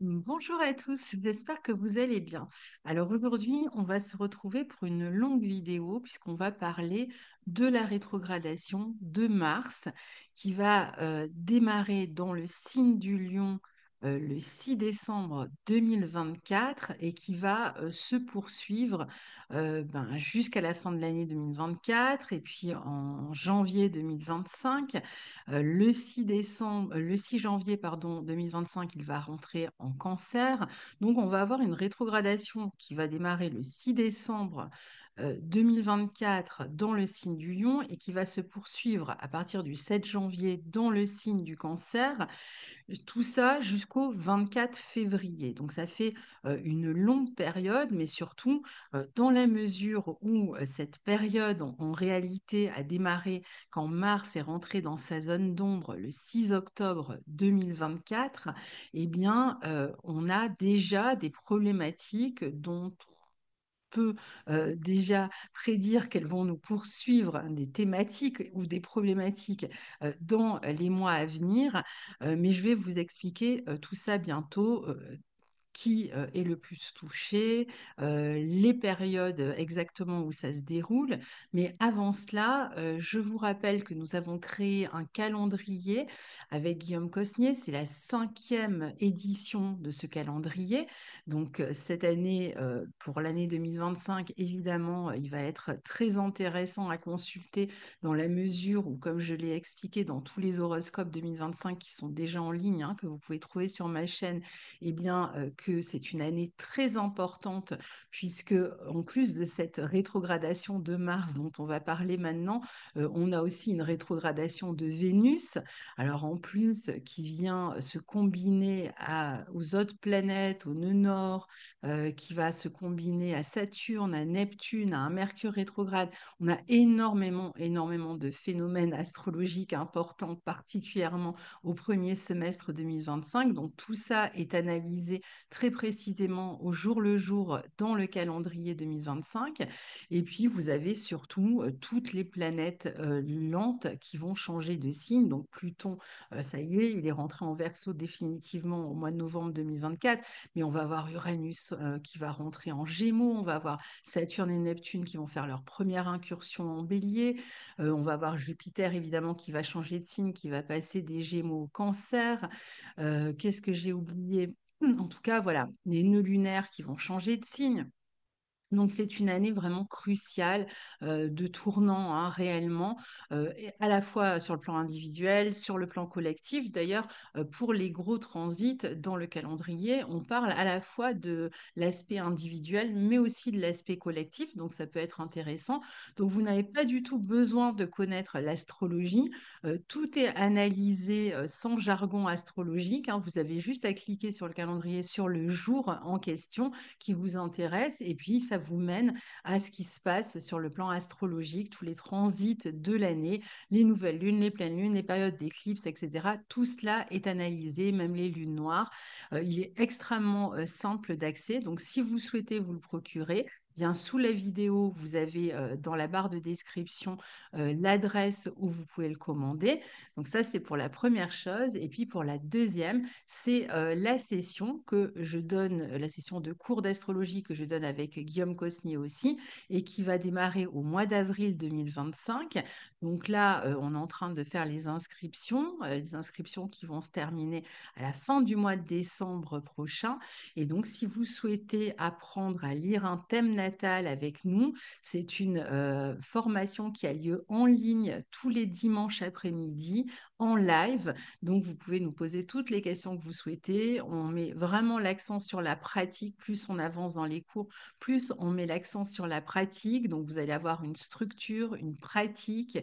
Bonjour à tous, j'espère que vous allez bien. Alors aujourd'hui, on va se retrouver pour une longue vidéo puisqu'on va parler de la rétrogradation de Mars qui va démarrer dans le signe du Lion le 6 décembre 2024 et qui va se poursuivre jusqu'à la fin de l'année 2024 et puis en janvier 2025. Le 6 janvier, pardon, 2025, il va rentrer en Cancer. Donc, on va avoir une rétrogradation qui va démarrer le 6 décembre 2024 dans le signe du Lion et qui va se poursuivre à partir du 7 janvier dans le signe du Cancer. Tout ça jusqu'au 24 février. Donc ça fait une longue période, mais surtout dans la mesure où cette période en réalité a démarré quand Mars est rentré dans sa zone d'ombre le 6 octobre 2024, eh bien on a déjà des problématiques dont peut déjà prédire qu'elles vont nous poursuivre, hein, des thématiques ou des problématiques dans les mois à venir. Mais je vais vous expliquer tout ça bientôt. Qui est le plus touché, les périodes exactement où ça se déroule. Mais avant cela, je vous rappelle que nous avons créé un calendrier avec Guillaume Cosnier. C'est la cinquième édition de ce calendrier. Donc cette année, pour l'année 2025, évidemment, il va être très intéressant à consulter dans la mesure où, comme je l'ai expliqué dans tous les horoscopes 2025 qui sont déjà en ligne, hein, que vous pouvez trouver sur ma chaîne, eh bien, que c'est une année très importante, puisque en plus de cette rétrogradation de Mars dont on va parler maintenant, on a aussi une rétrogradation de Vénus. Alors en plus, qui vient se combiner aux autres planètes, au nœud nord, qui va se combiner à Saturne, à Neptune, à un Mercure rétrograde. On a énormément de phénomènes astrologiques importants, particulièrement au premier semestre 2025. Donc tout ça est analysé très précisément au jour le jour dans le calendrier 2025. Et puis vous avez surtout toutes les planètes lentes qui vont changer de signe. Donc Pluton, ça y est, il est rentré en Verseau définitivement au mois de novembre 2024, mais on va avoir Uranus qui va rentrer en Gémeaux, on va avoir Saturne et Neptune qui vont faire leur première incursion en Bélier. On va avoir Jupiter évidemment qui va changer de signe, qui va passer des Gémeaux au Cancer. Qu'est-ce que j'ai oublié? En tout cas, voilà, les nœuds lunaires qui vont changer de signe. Donc c'est une année vraiment cruciale de tournant, hein, réellement, et à la fois sur le plan individuel, sur le plan collectif. D'ailleurs, pour les gros transits dans le calendrier, on parle à la fois de l'aspect individuel, mais aussi de l'aspect collectif. Donc ça peut être intéressant. Donc vous n'avez pas du tout besoin de connaître l'astrologie. Tout est analysé sans jargon astrologique, hein. Vous avez juste à cliquer sur le calendrier sur le jour en question qui vous intéresse et puis ça vous mène à ce qui se passe sur le plan astrologique, tous les transits de l'année, les nouvelles lunes, les pleines lunes, les périodes d'éclipses, etc. Tout cela est analysé, même les lunes noires. Il est extrêmement simple d'accès, donc si vous souhaitez vous le procurer, bien sous la vidéo, vous avez dans la barre de description l'adresse où vous pouvez le commander. Donc ça, c'est pour la première chose. Et puis pour la deuxième, c'est la session que je donne, la session de cours d'astrologie que je donne avec Guillaume Cosnier aussi, et qui va démarrer au mois d'avril 2025. Donc là, on est en train de faire les inscriptions qui vont se terminer à la fin du mois de décembre prochain. Et donc, si vous souhaitez apprendre à lire un thème natal avec nous, c'est une formation qui a lieu en ligne tous les dimanches après-midi, en live. Donc, vous pouvez nous poser toutes les questions que vous souhaitez. On met vraiment l'accent sur la pratique. Plus on avance dans les cours, plus on met l'accent sur la pratique. Donc, vous allez avoir une structure, une pratique,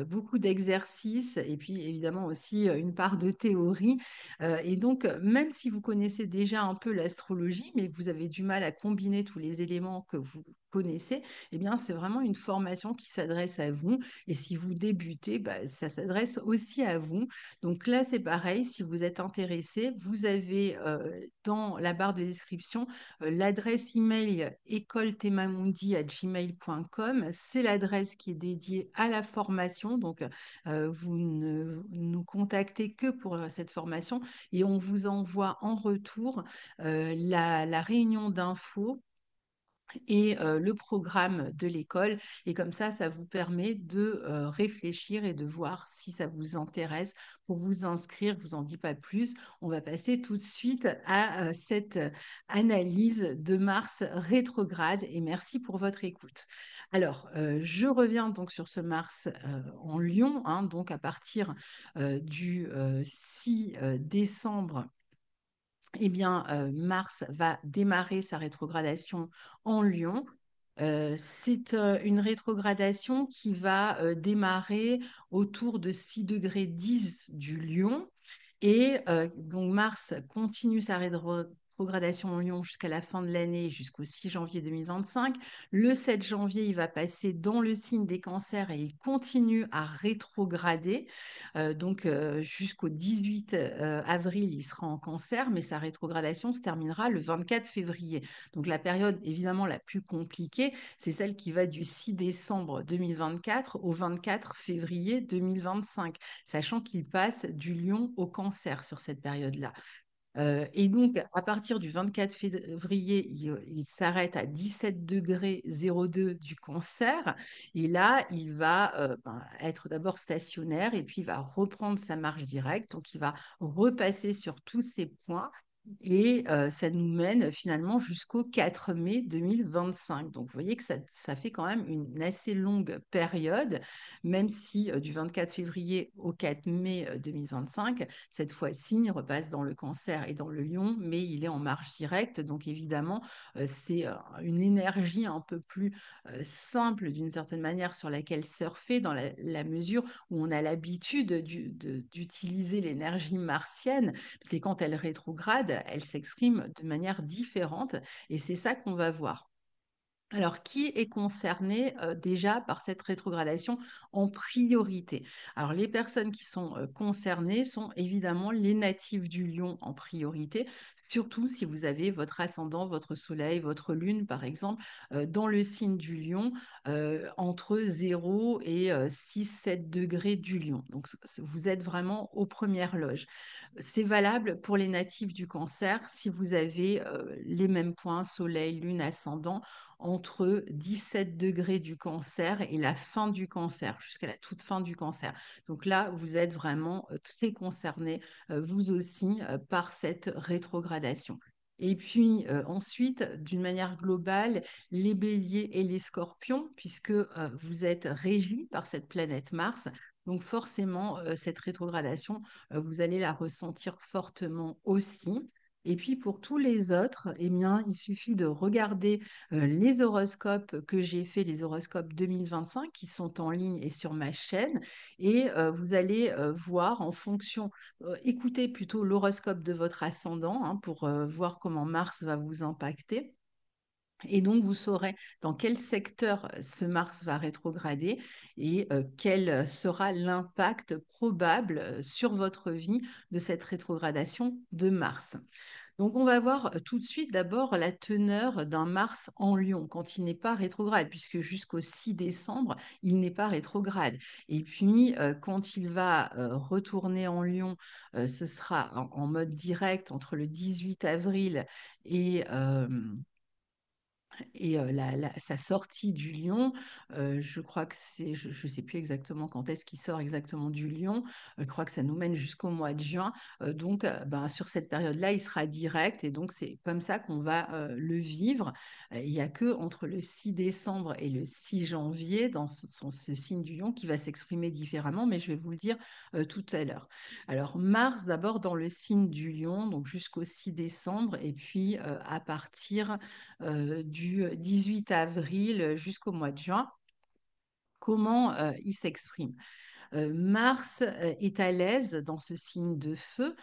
beaucoup d'exercices et puis évidemment aussi une part de théorie. Et donc, même si vous connaissez déjà un peu l'astrologie, mais que vous avez du mal à combiner tous les éléments que vous vous connaissez, eh bien, c'est vraiment une formation qui s'adresse à vous. Et si vous débutez, bah, ça s'adresse aussi à vous. Donc là, c'est pareil, si vous êtes intéressé, vous avez dans la barre de description l'adresse email écoletemamundi@gmail.com. C'est l'adresse qui est dédiée à la formation. Donc, vous ne nous contactez que pour cette formation et on vous envoie en retour la réunion d'infos et le programme de l'école. Et comme ça vous permet de réfléchir et de voir si ça vous intéresse pour vous inscrire. Je vous en dis pas plus. On va passer tout de suite à cette analyse de Mars rétrograde et merci pour votre écoute. Alors, je reviens donc sur ce Mars en Lion, hein, donc à partir du 6 décembre eh bien, Mars va démarrer sa rétrogradation en Lion. C'est une rétrogradation qui va démarrer autour de 6 degrés 10 du Lion. Et donc Mars continue sa rétrogradation en Lion jusqu'à la fin de l'année, jusqu'au 6 janvier 2025. Le 7 janvier, il va passer dans le signe des cancers et il continue à rétrograder. Donc jusqu'au 18 avril, il sera en cancer, mais sa rétrogradation se terminera le 24 février. Donc la période évidemment la plus compliquée, c'est celle qui va du 6 décembre 2024 au 24 février 2025, sachant qu'il passe du Lion au cancer sur cette période-là. Et donc, à partir du 24 février, il s'arrête à 17 degrés 02 du cancer. Et là, il va être d'abord stationnaire et puis il va reprendre sa marche directe. Donc, il va repasser sur tous ces points. Et ça nous mène finalement jusqu'au 4 mai 2025. Donc, vous voyez que ça fait quand même une assez longue période, même si du 24 février au 4 mai 2025, cette fois-ci, il repasse dans le cancer et dans le lion, mais il est en marche directe. Donc évidemment, c'est une énergie un peu plus simple d'une certaine manière sur laquelle surfer dans la mesure où on a l'habitude d'utiliser l'énergie martienne. C'est quand elle rétrograde, elle s'exprime de manière différente et c'est ça qu'on va voir. Alors, qui est concerné déjà par cette rétrogradation en priorité? Alors, les personnes qui sont concernées sont évidemment les natifs du Lion en priorité, surtout si vous avez votre ascendant, votre soleil, votre lune, par exemple, dans le signe du Lion, entre 0 et 6-7 degrés du Lion. Donc, vous êtes vraiment aux premières loges. C'est valable pour les natifs du Cancer si vous avez les mêmes points, soleil, lune, ascendant entre 17 degrés du cancer et la fin du cancer, jusqu'à la toute fin du cancer. Donc là, vous êtes vraiment très concerné, vous aussi, par cette rétrogradation. Et puis ensuite, d'une manière globale, les béliers et les scorpions, puisque vous êtes régis par cette planète Mars. Donc forcément, cette rétrogradation, vous allez la ressentir fortement aussi. Et puis pour tous les autres, eh bien, il suffit de regarder les horoscopes que j'ai fait, les horoscopes 2025, qui sont en ligne et sur ma chaîne. Et vous allez voir en fonction, écoutez plutôt l'horoscope de votre ascendant hein, pour voir comment Mars va vous impacter. Et donc, vous saurez dans quel secteur ce Mars va rétrograder et quel sera l'impact probable sur votre vie de cette rétrogradation de Mars. Donc, on va voir tout de suite d'abord la teneur d'un Mars en Lion quand il n'est pas rétrograde, puisque jusqu'au 6 décembre, il n'est pas rétrograde. Et puis, quand il va retourner en Lion, ce sera en mode direct entre le 18 avril et sa sortie du lion, je crois que c'est, je ne sais plus exactement quand est-ce qu'il sort exactement du lion, je crois que ça nous mène jusqu'au mois de juin. Donc, ben, sur cette période-là, il sera direct et donc c'est comme ça qu'on va le vivre. Il n'y a que entre le 6 décembre et le 6 janvier dans ce signe du lion qui va s'exprimer différemment, mais je vais vous le dire tout à l'heure. Alors, Mars, d'abord dans le signe du lion, donc jusqu'au 6 décembre, et puis à partir du 18 avril jusqu'au mois de juin, comment il s'exprime. Mars est à l'aise dans ce signe de feu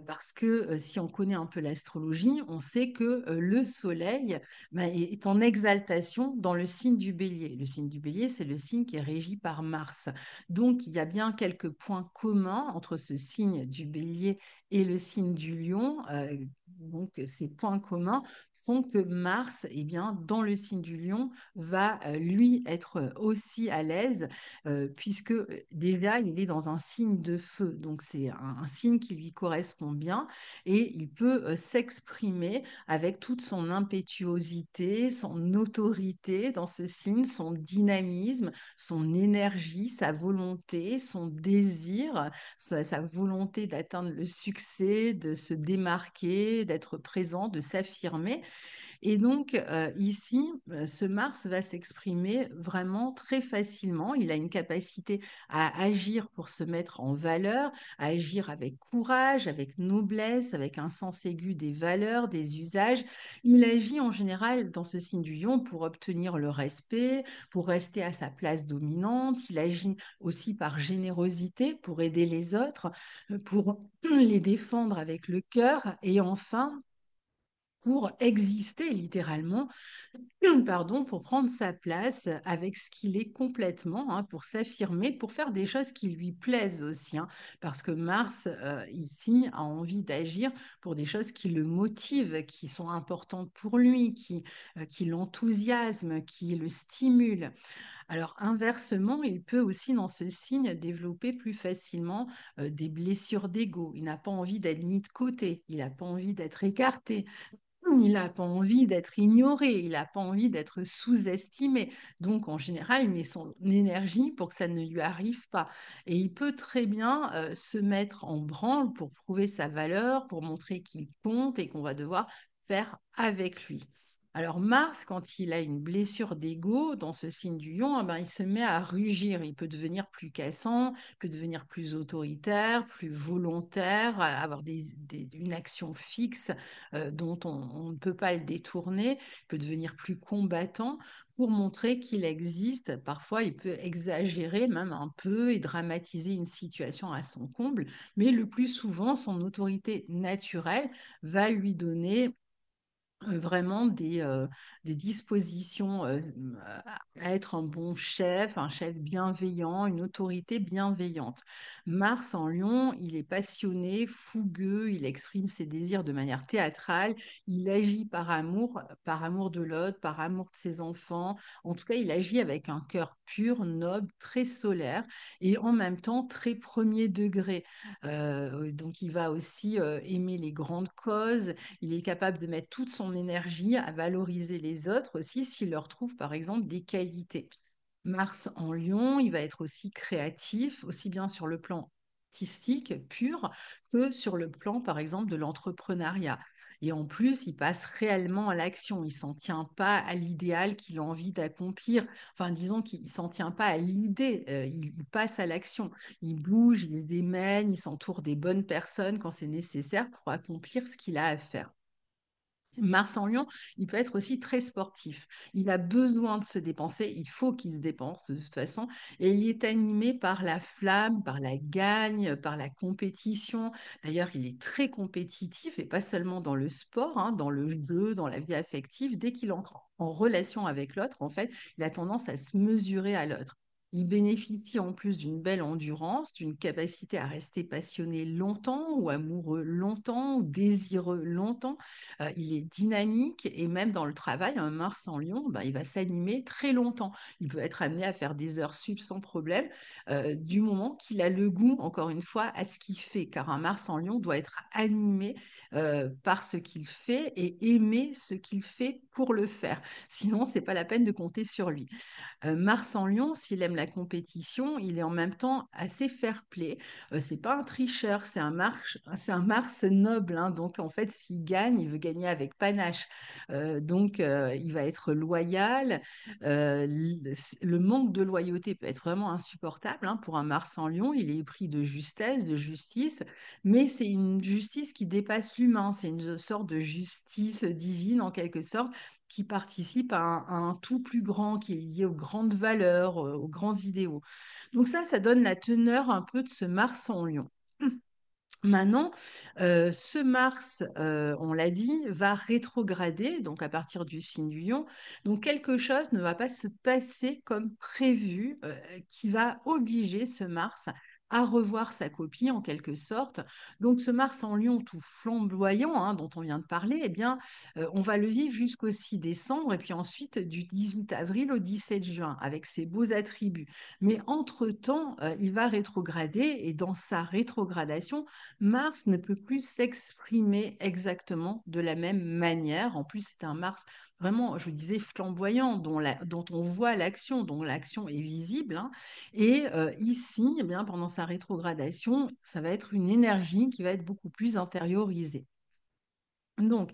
parce que si on connaît un peu l'astrologie, on sait que le Soleil est en exaltation dans le signe du Bélier. Le signe du Bélier, c'est le signe qui est régi par Mars. Donc, il y a bien quelques points communs entre ce signe du Bélier et le signe du Lion. Donc, ces points communs font que Mars, eh bien, dans le signe du Lion, va lui être aussi à l'aise, puisque déjà, il est dans un signe de feu. Donc, c'est un signe qui lui correspond bien et il peut s'exprimer avec toute son impétuosité, son autorité dans ce signe, son dynamisme, son énergie, sa volonté, son désir, sa volonté d'atteindre le succès, de se démarquer, d'être présent, de s'affirmer. Et donc, ici, ce Mars va s'exprimer vraiment très facilement. Il a une capacité à agir pour se mettre en valeur, à agir avec courage, avec noblesse, avec un sens aigu des valeurs, des usages. Il agit en général dans ce signe du lion pour obtenir le respect, pour rester à sa place dominante. Il agit aussi par générosité pour aider les autres, pour les défendre avec le cœur. Et enfin, pour exister littéralement, pardon, pour prendre sa place avec ce qu'il est complètement, hein, pour s'affirmer, pour faire des choses qui lui plaisent aussi, hein, parce que Mars, ici, a envie d'agir pour des choses qui le motivent, qui sont importantes pour lui, qui l'enthousiasment, qui le stimulent. Alors, inversement, il peut aussi, dans ce signe, développer plus facilement des blessures d'ego. Il n'a pas envie d'être mis de côté, il n'a pas envie d'être écarté, il n'a pas envie d'être ignoré, il n'a pas envie d'être sous-estimé. Donc, en général, il met son énergie pour que ça ne lui arrive pas. Et il peut très bien se mettre en branle pour prouver sa valeur, pour montrer qu'il compte et qu'on va devoir faire avec lui. Alors Mars, quand il a une blessure d'ego dans ce signe du lion, eh ben, il se met à rugir. Il peut devenir plus cassant, peut devenir plus autoritaire, plus volontaire, avoir une action fixe dont on ne peut pas le détourner, il peut devenir plus combattant pour montrer qu'il existe. Parfois, il peut exagérer même un peu et dramatiser une situation à son comble, mais le plus souvent, son autorité naturelle va lui donner vraiment des dispositions à être un bon chef, un chef bienveillant, une autorité bienveillante. Mars en Lion, il est passionné, fougueux, il exprime ses désirs de manière théâtrale, il agit par amour de l'autre, par amour de ses enfants. En tout cas, il agit avec un cœur pur, noble, très solaire et en même temps très premier degré. Donc, il va aussi aimer les grandes causes, il est capable de mettre toute son énergie à valoriser les autres aussi s'il leur trouve par exemple des qualités. Mars en Lion, il va être aussi créatif, aussi bien sur le plan artistique pur que sur le plan par exemple de l'entrepreneuriat. Et en plus, il passe réellement à l'action. Il s'en tient pas à l'idéal qu'il a envie d'accomplir. Enfin, disons qu'il s'en tient pas à l'idée. Il passe à l'action. Il bouge, il se démène, il s'entoure des bonnes personnes quand c'est nécessaire pour accomplir ce qu'il a à faire. Mars en Lion, il peut être aussi très sportif. Il a besoin de se dépenser, il faut qu'il se dépense de toute façon, et il est animé par la flamme, par la gagne, par la compétition. D'ailleurs, il est très compétitif et pas seulement dans le sport, hein, dans le jeu, dans la vie affective. Dès qu'il entre en relation avec l'autre, en fait, il a tendance à se mesurer à l'autre. Il bénéficie en plus d'une belle endurance, d'une capacité à rester passionné longtemps ou amoureux longtemps ou désireux longtemps. Il est dynamique et même dans le travail, un Mars en Lion, ben, il va s'animer très longtemps. Il peut être amené à faire des heures sup sans problème, du moment qu'il a le goût, encore une fois, à ce qu'il fait, car un Mars en Lion doit être animé par ce qu'il fait et aimer ce qu'il fait pour le faire. Sinon, c'est pas la peine de compter sur lui. Mars en Lion, s'il aime la compétition, il est en même temps assez fair-play. C'est pas un tricheur, c'est un Mars noble, hein. Donc en fait, s'il gagne, il veut gagner avec panache. Donc il va être loyal. Le manque de loyauté peut être vraiment insupportable, hein, pour un Mars en Lion. Il est pris de justesse, de justice, mais c'est une justice qui dépasse l'humain. C'est une sorte de justice divine en quelque sorte qui participe à un tout plus grand, qui est lié aux grandes valeurs, aux grands idéaux. Donc ça donne la teneur un peu de ce Mars en Lion. Maintenant, ce Mars, on l'a dit, va rétrograder, donc à partir du signe du Lion. Donc quelque chose ne va pas se passer comme prévu, qui va obliger ce Mars à revoir sa copie en quelque sorte. Donc ce Mars en Lion tout flamboyant, hein, dont on vient de parler, eh bien, on va le vivre jusqu'au 6 décembre et puis ensuite du 18 avril au 17 juin avec ses beaux attributs. Mais entre-temps, il va rétrograder et dans sa rétrogradation, Mars ne peut plus s'exprimer exactement de la même manière. En plus, c'est un Mars vraiment, je vous disais, flamboyant, dont on voit l'action, dont l'action est visible, hein. Et ici, eh bien, pendant sa rétrogradation, ça va être une énergie qui va être beaucoup plus intériorisée. Donc,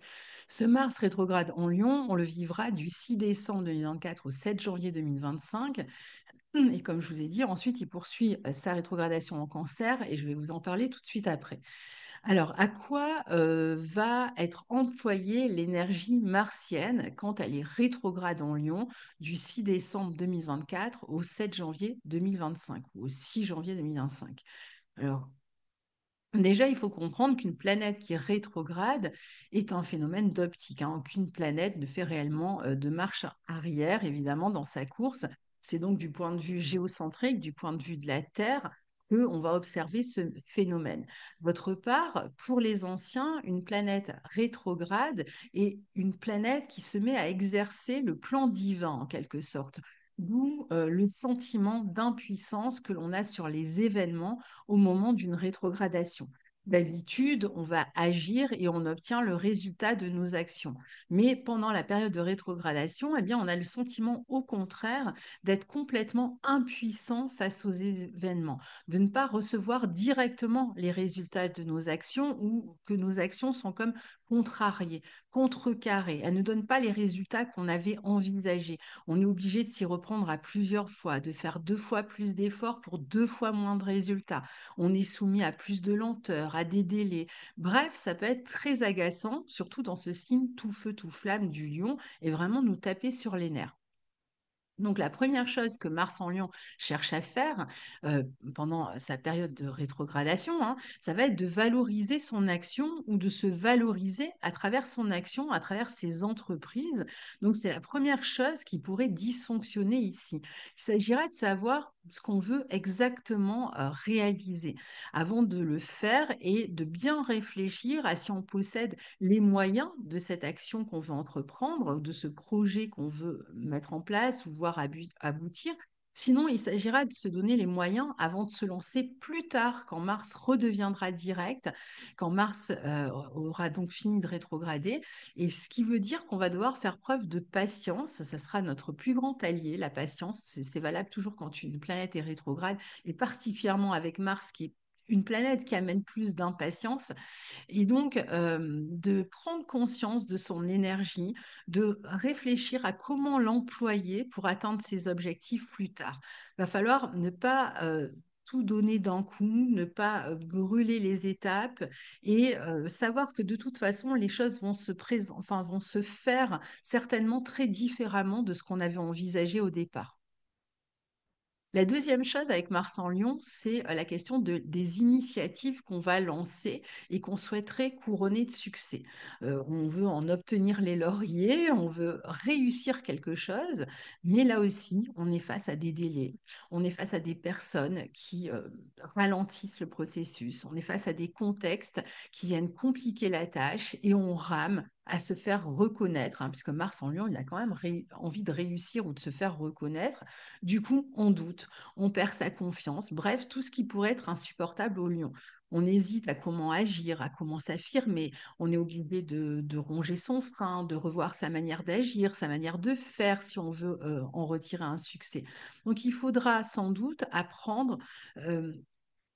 ce Mars rétrograde en Lion, on le vivra du 6 décembre 2024 au 7 janvier 2025. Et comme je vous ai dit, ensuite, il poursuit sa rétrogradation en Cancer et je vais vous en parler tout de suite après. Alors, à quoi va être employée l'énergie martienne quand elle est rétrograde en Lion du 6 décembre 2024 au 7 janvier 2025 ou au 6 janvier 2025? Alors, déjà, il faut comprendre qu'une planète qui est rétrograde est un phénomène d'optique, hein. Aucune planète ne fait réellement de marche arrière, évidemment, dans sa course. C'est donc du point de vue géocentrique, du point de vue de la Terre, qu'on va observer ce phénomène. D'autre part, pour les anciens, une planète rétrograde est une planète qui se met à exercer le plan divin, en quelque sorte. D'où le sentiment d'impuissance que l'on a sur les événements au moment d'une rétrogradation. D'habitude, on va agir et on obtient le résultat de nos actions. Mais pendant la période de rétrogradation, eh bien, on a le sentiment au contraire d'être complètement impuissant face aux événements, de ne pas recevoir directement les résultats de nos actions ou que nos actions sont comme contrariées, contrecarrées. Elles ne donnent pas les résultats qu'on avait envisagés. On est obligé de s'y reprendre à plusieurs fois, de faire 2 fois plus d'efforts pour 2 fois moins de résultats. On est soumis à plus de lenteur, à des délais. Bref, ça peut être très agaçant, surtout dans ce signe tout feu, tout flamme du lion, et vraiment nous taper sur les nerfs. Donc, la première chose que Mars en Lion cherche à faire euh, pendant sa période de rétrogradation, hein, ça va être de valoriser son action ou de se valoriser à travers son action, à travers ses entreprises. Donc, c'est la première chose qui pourrait dysfonctionner ici. Il s'agira de savoir ce qu'on veut exactement réaliser avant de le faire et de bien réfléchir à si on possède les moyens de cette action qu'on veut entreprendre, de ce projet qu'on veut mettre en place ou voir aboutir. Sinon, il s'agira de se donner les moyens avant de se lancer plus tard, quand Mars redeviendra direct, quand Mars aura donc fini de rétrograder. Et ce qui veut dire qu'on va devoir faire preuve de patience. Ça sera notre plus grand allié, la patience. C'est valable toujours quand une planète est rétrograde, et particulièrement avec Mars, qui est une planète qui amène plus d'impatience. Et donc, de prendre conscience de son énergie, de réfléchir à comment l'employer pour atteindre ses objectifs plus tard. Il va falloir ne pas tout donner d'un coup, ne pas brûler les étapes et savoir que de toute façon, les choses enfin, vont se faire certainement très différemment de ce qu'on avait envisagé au départ. La deuxième chose avec Mars en Lion, c'est la question des initiatives qu'on va lancer et qu'on souhaiterait couronner de succès. On veut en obtenir les lauriers, on veut réussir quelque chose, mais là aussi, on est face à des délais, on est face à des personnes qui ralentissent le processus, on est face à des contextes qui viennent compliquer la tâche et on rame à se faire reconnaître, hein, puisque Mars en Lion, il a quand même envie de réussir ou de se faire reconnaître. Du coup, on doute, on perd sa confiance, bref, tout ce qui pourrait être insupportable au lion. On hésite à comment agir, à comment s'affirmer. On est obligé de ronger son frein, de revoir sa manière d'agir, sa manière de faire si on veut en retirer un succès. Donc, il faudra sans doute apprendre euh,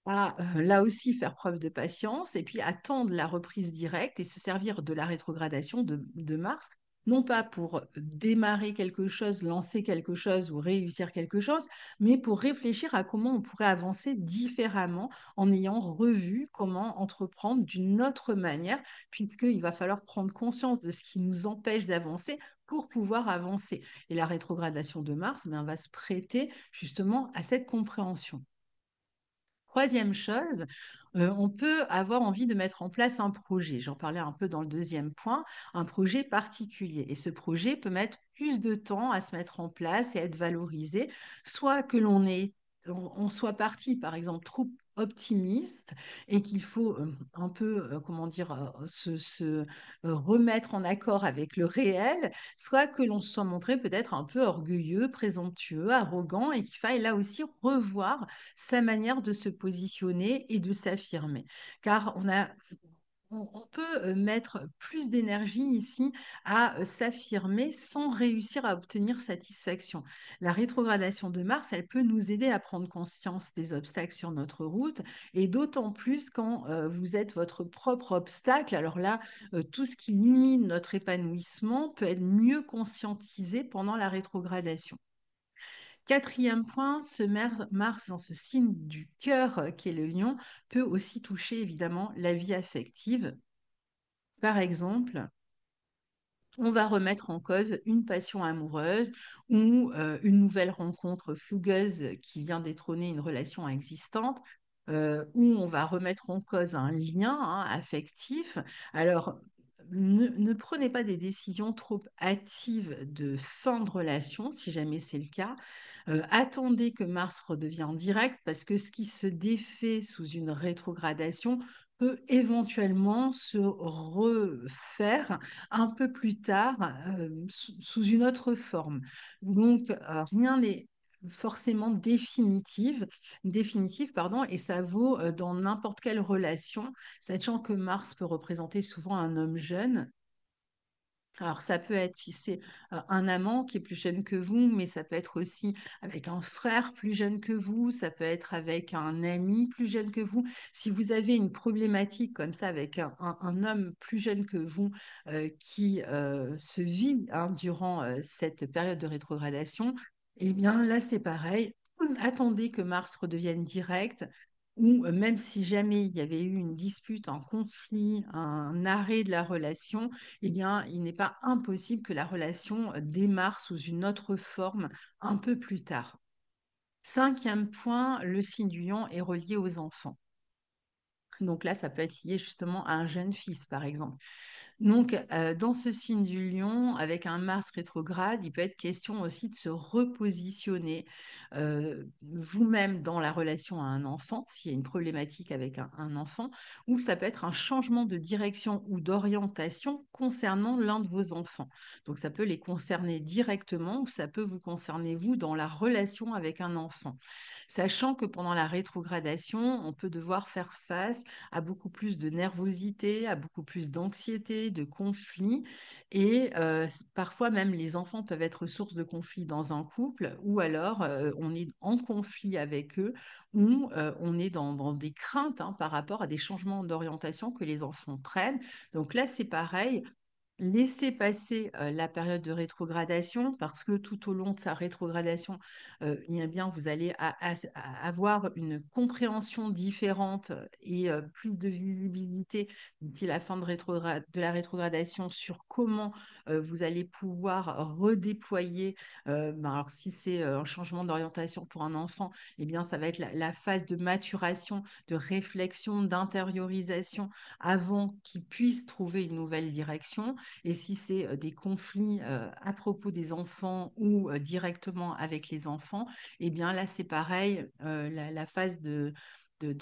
à là aussi faire preuve de patience et puis attendre la reprise directe et se servir de la rétrogradation de Mars non pas pour démarrer quelque chose, lancer quelque chose ou réussir quelque chose, mais pour réfléchir à comment on pourrait avancer différemment en ayant revu comment entreprendre d'une autre manière, puisqu'il va falloir prendre conscience de ce qui nous empêche d'avancer pour pouvoir avancer. Et la rétrogradation de Mars, ben, va se prêter justement à cette compréhension. Troisième chose, on peut avoir envie de mettre en place un projet. J'en parlais un peu dans le deuxième point, un projet particulier. Et ce projet peut mettre plus de temps à se mettre en place et à être valorisé, soit que on soit parti, par exemple, trop optimiste et qu'il faut un peu, comment dire, remettre en accord avec le réel, soit que l'on se soit montré peut-être un peu orgueilleux, présomptueux, arrogant et qu'il faille là aussi revoir sa manière de se positionner et de s'affirmer. Car on peut mettre plus d'énergie ici à s'affirmer sans réussir à obtenir satisfaction. La rétrogradation de Mars, elle peut nous aider à prendre conscience des obstacles sur notre route et d'autant plus quand vous êtes votre propre obstacle. Alors là, tout ce qui limite notre épanouissement peut être mieux conscientisé pendant la rétrogradation. Quatrième point, Mars dans ce signe du cœur qui est le lion peut aussi toucher évidemment la vie affective. Par exemple, on va remettre en cause une passion amoureuse ou une nouvelle rencontre fougueuse qui vient détrôner une relation existante, ou on va remettre en cause un lien affectif. Alors, ne prenez pas des décisions trop hâtives de fin de relation, si jamais c'est le cas. Attendez que Mars redevienne direct parce que ce qui se défait sous une rétrogradation peut éventuellement se refaire un peu plus tard sous une autre forme. Donc, rien n'est forcément définitif, pardon, et ça vaut dans n'importe quelle relation, sachant que Mars peut représenter souvent un homme jeune. Alors, ça peut être si c'est un amant qui est plus jeune que vous, mais ça peut être aussi avec un frère plus jeune que vous, ça peut être avec un ami plus jeune que vous. Si vous avez une problématique comme ça avec un homme plus jeune que vous qui se vit durant cette période de rétrogradation, eh bien là, c'est pareil. Attendez que Mars redevienne direct. Ou même si jamais il y avait eu une dispute, un conflit, un arrêt de la relation, eh bien, il n'est pas impossible que la relation démarre sous une autre forme un peu plus tard. Cinquième point, le signe du lion est relié aux enfants. Donc là, ça peut être lié justement à un jeune fils, par exemple. Donc, dans ce signe du lion, avec un Mars rétrograde, il peut être question aussi de se repositionner vous-même dans la relation à un enfant, s'il y a une problématique avec un enfant, ou ça peut être un changement de direction ou d'orientation concernant l'un de vos enfants. Donc, ça peut les concerner directement ou ça peut vous concerner vous dans la relation avec un enfant. Sachant que pendant la rétrogradation, on peut devoir faire face à beaucoup plus de nervosité, à beaucoup plus d'anxiété, de conflits. Et parfois même les enfants peuvent être source de conflits dans un couple, ou alors on est en conflit avec eux, ou on est dans des craintes par rapport à des changements d'orientation que les enfants prennent. Donc là, c'est pareil. Laissez passer la période de rétrogradation parce que tout au long de sa rétrogradation, eh bien, vous allez avoir une compréhension différente et plus de visibilité d'ici la fin de la rétrogradation sur comment vous allez pouvoir redéployer. Alors, si c'est un changement d'orientation pour un enfant, eh bien, ça va être la phase de maturation, de réflexion, d'intériorisation avant qu'il puisse trouver une nouvelle direction. Et si c'est des conflits à propos des enfants ou directement avec les enfants, eh bien là, c'est pareil, la phase de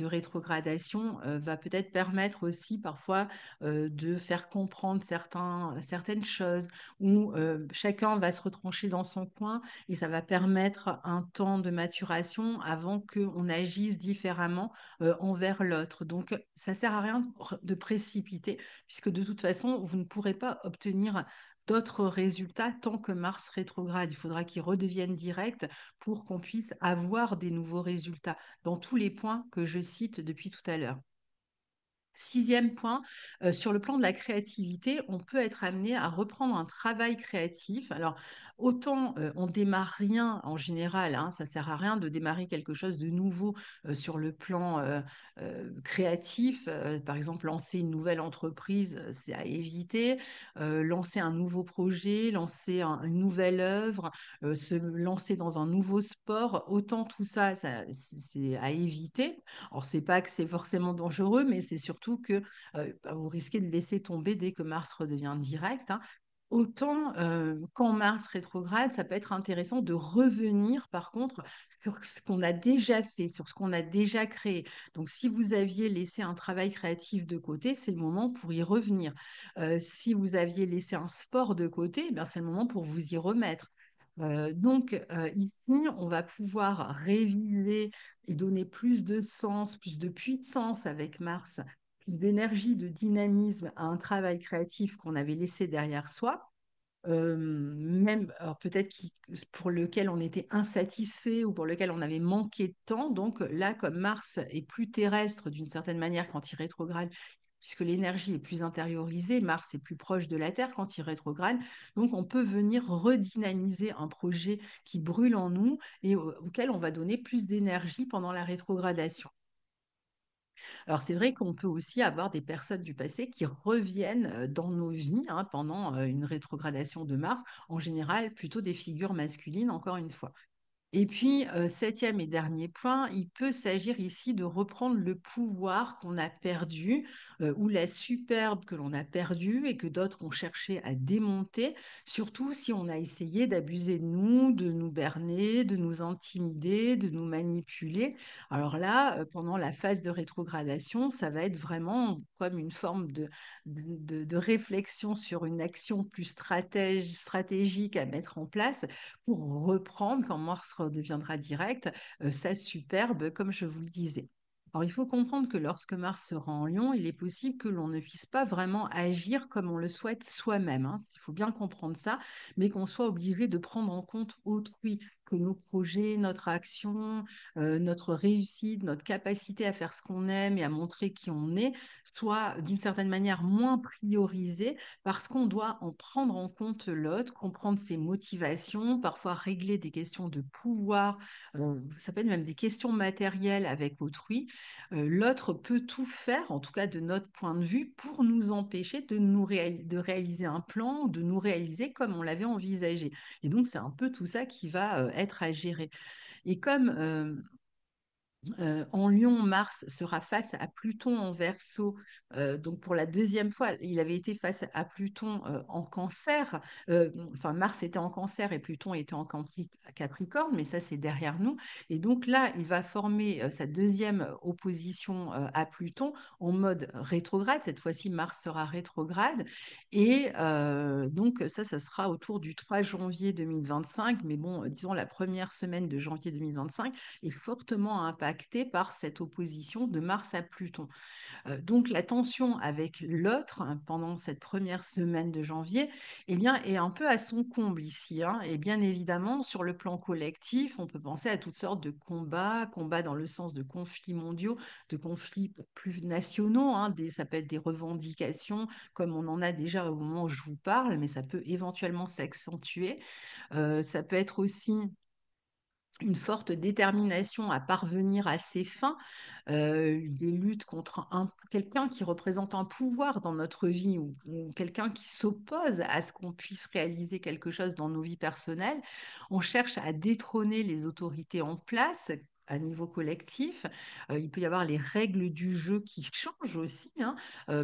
rétrogradation va peut-être permettre aussi parfois de faire comprendre certaines choses où chacun va se retrancher dans son coin et ça va permettre un temps de maturation avant qu'on agisse différemment envers l'autre. Donc, ça sert à rien de précipiter puisque de toute façon, vous ne pourrez pas obtenir d'autres résultats tant que Mars rétrograde. Il faudra qu'il redevienne direct pour qu'on puisse avoir des nouveaux résultats dans tous les points que je cite depuis tout à l'heure. Sixième point, sur le plan de la créativité, on peut être amené à reprendre un travail créatif. Alors, autant on démarre rien en général, hein, ça sert à rien de démarrer quelque chose de nouveau sur le plan créatif. Par exemple, lancer une nouvelle entreprise, c'est à éviter. Lancer un nouveau projet, lancer une nouvelle œuvre, se lancer dans un nouveau sport, autant tout ça, c'est à éviter. Alors, c'est pas que c'est forcément dangereux, mais c'est surtout que bah, vous risquez de laisser tomber dès que Mars redevient direct, hein. Autant quand Mars rétrograde, ça peut être intéressant de revenir par contre sur ce qu'on a déjà fait, sur ce qu'on a déjà créé. Donc si vous aviez laissé un travail créatif de côté, c'est le moment pour y revenir. Si vous aviez laissé un sport de côté, eh bien, c'est le moment pour vous y remettre. Ici, on va pouvoir réviser et donner plus de sens, plus de puissance avec Mars, plus d'énergie, de dynamisme à un travail créatif qu'on avait laissé derrière soi, même alors peut-être pour lequel on était insatisfait ou pour lequel on avait manqué de temps. Donc là, comme Mars est plus terrestre d'une certaine manière quand il rétrograde, puisque l'énergie est plus intériorisée, Mars est plus proche de la Terre quand il rétrograde. Donc on peut venir redynamiser un projet qui brûle en nous et auquel on va donner plus d'énergie pendant la rétrogradation. Alors, c'est vrai qu'on peut aussi avoir des personnes du passé qui reviennent dans nos vies, hein, pendant une rétrogradation de Mars, en général plutôt des figures masculines, encore une fois. Et puis, septième et dernier point, il peut s'agir ici de reprendre le pouvoir qu'on a perdu ou la superbe que l'on a perdue et que d'autres ont cherché à démonter, surtout si on a essayé d'abuser de nous berner, de nous intimider, de nous manipuler. Alors là, pendant la phase de rétrogradation, ça va être vraiment comme une forme de réflexion sur une action plus stratégique à mettre en place pour reprendre, quand Mars redeviendra direct, sa superbe, comme je vous le disais. Alors, il faut comprendre que lorsque Mars sera en Lion, il est possible que l'on ne puisse pas vraiment agir comme on le souhaite soi-même, hein. Il faut bien comprendre ça, mais qu'on soit obligé de prendre en compte autrui, que nos projets, notre action, notre réussite, notre capacité à faire ce qu'on aime et à montrer qui on est, soit d'une certaine manière moins priorisés parce qu'on doit en prendre en compte l'autre, comprendre ses motivations, parfois régler des questions de pouvoir, ça peut être même des questions matérielles avec autrui. L'autre peut tout faire, en tout cas de notre point de vue, pour nous empêcher de réaliser un plan ou de nous réaliser comme on l'avait envisagé. Et donc, c'est un peu tout ça qui va être à gérer. Et comme en Lion, Mars sera face à Pluton en Verseau. Donc pour la deuxième fois, il avait été face à Pluton en Cancer. Enfin, Mars était en Cancer et Pluton était en Capricorne, mais ça c'est derrière nous. Et donc là, il va former sa deuxième opposition à Pluton en mode rétrograde. Cette fois-ci, Mars sera rétrograde. Et donc ça sera autour du 3 janvier 2025. Mais bon, disons la première semaine de janvier 2025 est fortement impacté par cette opposition de Mars à Pluton. Donc la tension avec l'autre, hein, pendant cette première semaine de janvier, eh bien, est un peu à son comble ici, hein. Et bien évidemment, sur le plan collectif, on peut penser à toutes sortes de combats, combats dans le sens de conflits mondiaux, de conflits plus nationaux, hein, ça peut être des revendications, comme on en a déjà au moment où je vous parle, mais ça peut éventuellement s'accentuer. Ça peut être aussi une forte détermination à parvenir à ses fins, des luttes contre quelqu'un qui représente un pouvoir dans notre vie ou quelqu'un qui s'oppose à ce qu'on puisse réaliser quelque chose dans nos vies personnelles. On cherche à détrôner les autorités en place à niveau collectif. Il peut y avoir les règles du jeu qui changent aussi, hein,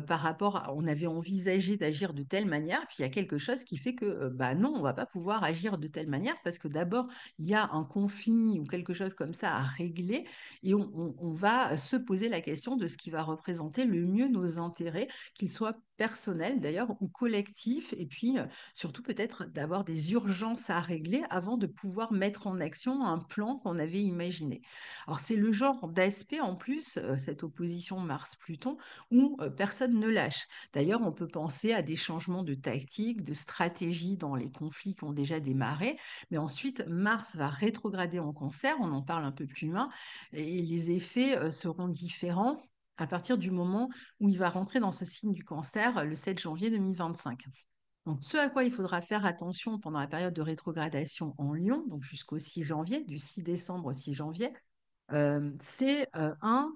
par rapport à, on avait envisagé d'agir de telle manière, puis il y a quelque chose qui fait que bah non, on va pas pouvoir agir de telle manière parce que d'abord, il y a un conflit ou quelque chose comme ça à régler et on va se poser la question de ce qui va représenter le mieux nos intérêts, qu'ils soient personnels d'ailleurs ou collectifs, et puis surtout peut-être d'avoir des urgences à régler avant de pouvoir mettre en action un plan qu'on avait imaginé. Alors c'est le genre d'aspect en plus, cette opposition Mars-Pluton, où personne ne lâche. D'ailleurs, on peut penser à des changements de tactique, de stratégie dans les conflits qui ont déjà démarré, mais ensuite Mars va rétrograder en Cancer, on en parle un peu plus loin, et les effets seront différents. à partir du moment où il va rentrer dans ce signe du cancer le 7 janvier 2025. Donc, ce à quoi il faudra faire attention pendant la période de rétrogradation en Lion, donc jusqu'au 6 janvier, du 6 décembre au 6 janvier, c'est un,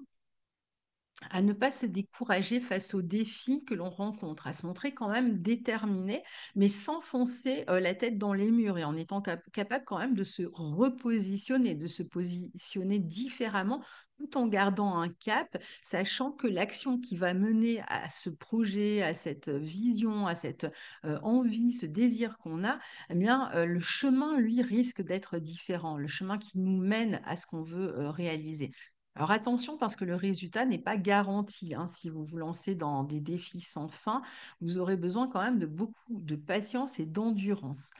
à ne pas se décourager face aux défis que l'on rencontre, à se montrer quand même déterminé, mais sans foncer la tête dans les murs et en étant capable quand même de se repositionner, de se positionner différemment, tout en gardant un cap, sachant que l'action qui va mener à ce projet, à cette vision, à cette envie, ce désir qu'on a, eh bien, le chemin, lui, risque d'être différent, le chemin qui nous mène à ce qu'on veut réaliser. Alors attention parce que le résultat n'est pas garanti, hein. Si vous vous lancez dans des défis sans fin, vous aurez besoin quand même de beaucoup de patience et d'endurance.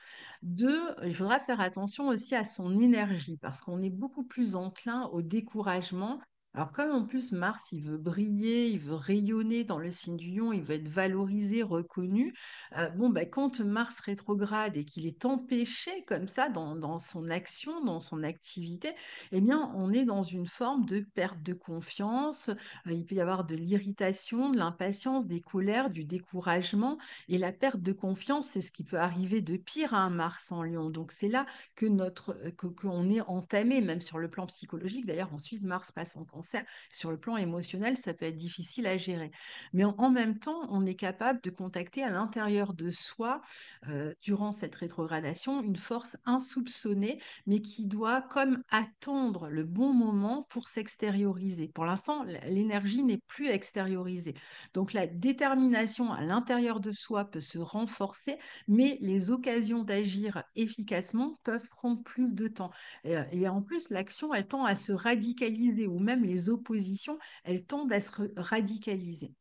Deux, il faudra faire attention aussi à son énergie parce qu'on est beaucoup plus enclin au découragement. Alors comme en plus Mars, il veut briller, il veut rayonner dans le signe du lion, il veut être valorisé, reconnu. Bon, bah, quand Mars rétrograde et qu'il est empêché comme ça dans son action, dans son activité, eh bien, on est dans une forme de perte de confiance. Il peut y avoir de l'irritation, de l'impatience, des colères, du découragement. Et la perte de confiance, c'est ce qui peut arriver de pire à un Mars en Lion. Donc, c'est là que qu'on est entamé, même sur le plan psychologique. D'ailleurs, ensuite, Mars passe en cancer. Sur le plan émotionnel, ça peut être difficile à gérer. Mais en même temps, on est capable de contacter à l'intérieur de soi, durant cette rétrogradation, une force insoupçonnée mais qui doit comme attendre le bon moment pour s'extérioriser. Pour l'instant, l'énergie n'est plus extériorisée. Donc la détermination à l'intérieur de soi peut se renforcer, mais les occasions d'agir efficacement peuvent prendre plus de temps. Et en plus, l'action, elle tend à se radicaliser, ou même les oppositions, elles tendent à se radicaliser.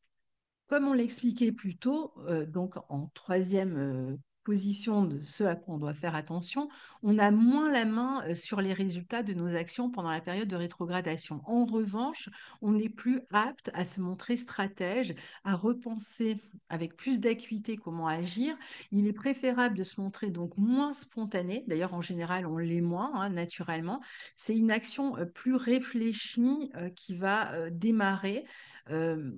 Comme on l'expliquait plus tôt, donc en troisième position de ce à quoi on doit faire attention, on a moins la main sur les résultats de nos actions pendant la période de rétrogradation. En revanche, on est plus apte à se montrer stratège, à repenser avec plus d'acuité comment agir. Il est préférable de se montrer donc moins spontané. D'ailleurs, en général, on l'est moins, hein, naturellement. C'est une action plus réfléchie qui va démarrer. euh,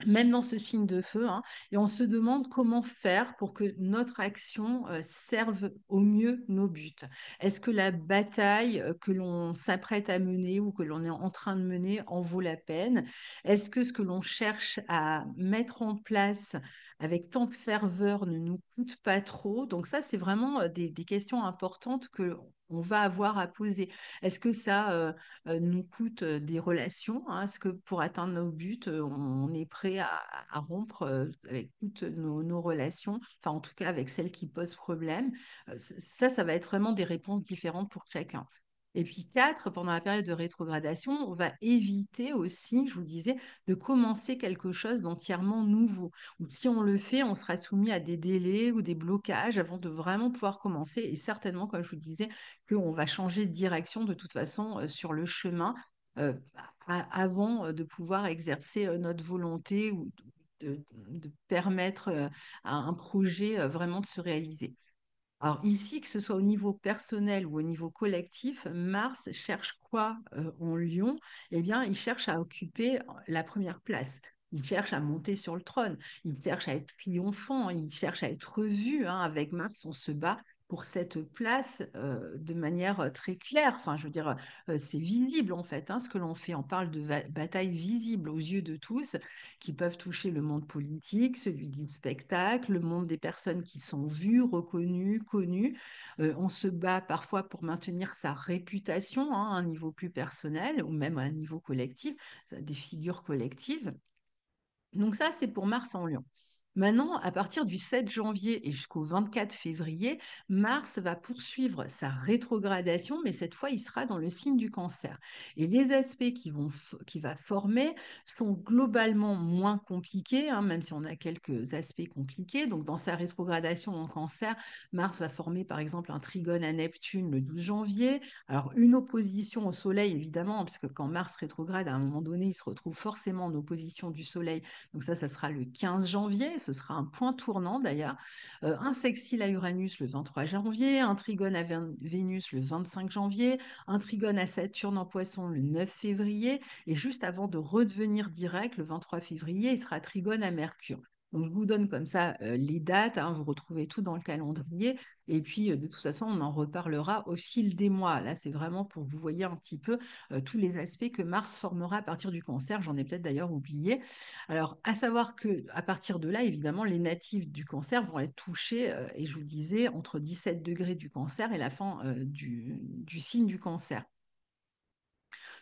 Même dans ce signe de feu, hein, et on se demande comment faire pour que notre action serve au mieux nos buts. Est-ce que la bataille que l'on s'apprête à mener ou que l'on est en train de mener en vaut la peine? Est-ce que ce que l'on cherche à mettre en place avec tant de ferveur ne nous coûte pas trop? Donc ça, c'est vraiment des questions importantes que on va avoir à poser. Est-ce que ça nous coûte des relations, hein. Est-ce que pour atteindre nos buts, on est prêt à rompre avec toutes nos relations, enfin en tout cas avec celles qui posent problème? Ça va être vraiment des réponses différentes pour chacun. Et puis quatre, pendant la période de rétrogradation, on va éviter aussi, je vous le disais, de commencer quelque chose d'entièrement nouveau. Ou si on le fait, on sera soumis à des délais ou des blocages avant de vraiment pouvoir commencer. Et certainement, comme je vous disais, qu'on va changer de direction de toute façon sur le chemin euh, avant de pouvoir exercer notre volonté ou de permettre à un projet vraiment de se réaliser. Alors ici, que ce soit au niveau personnel ou au niveau collectif, Mars cherche quoi en Lion? Eh bien, il cherche à occuper la première place. Il cherche à monter sur le trône. Il cherche à être triomphant. Il cherche à être vu, hein. Avec Mars, on se bat pour cette place de manière très claire. Enfin, je veux dire, c'est visible en fait, hein, ce que l'on fait. On parle de bataille visible aux yeux de tous qui peuvent toucher le monde politique, celui du spectacle, le monde des personnes qui sont vues, reconnues, connues. On se bat parfois pour maintenir sa réputation, hein, à un niveau plus personnel ou même à un niveau collectif, des figures collectives. Donc ça, c'est pour Mars en Lion. Maintenant, à partir du 7 janvier et jusqu'au 24 février, Mars va poursuivre sa rétrogradation, mais cette fois, il sera dans le signe du cancer. Et les aspects qui va former sont globalement moins compliqués, hein, même si on a quelques aspects compliqués. Donc, dans sa rétrogradation en cancer, Mars va former par exemple un trigone à Neptune le 12 janvier. Alors, une opposition au Soleil, évidemment, parce que quand Mars rétrograde, à un moment donné, il se retrouve forcément en opposition du Soleil, donc ça sera le 15 janvier, ce sera un point tournant d'ailleurs. Un sextile à Uranus le 23 janvier, un trigone à Vénus le 25 janvier, un trigone à Saturne en Poisson le 9 février, et juste avant de redevenir direct, le 23 février, il sera trigone à Mercure. Donc, je vous donne comme ça les dates, hein, vous retrouvez tout dans le calendrier. Et puis, de toute façon, on en reparlera au fil des mois. Là, c'est vraiment pour que vous voyez un petit peu tous les aspects que Mars formera à partir du Cancer. J'en ai peut-être d'ailleurs oublié. Alors, à savoir que à partir de là, évidemment, les natifs du Cancer vont être touchés, et je vous le disais, entre 17 degrés du Cancer et la fin du signe du Cancer.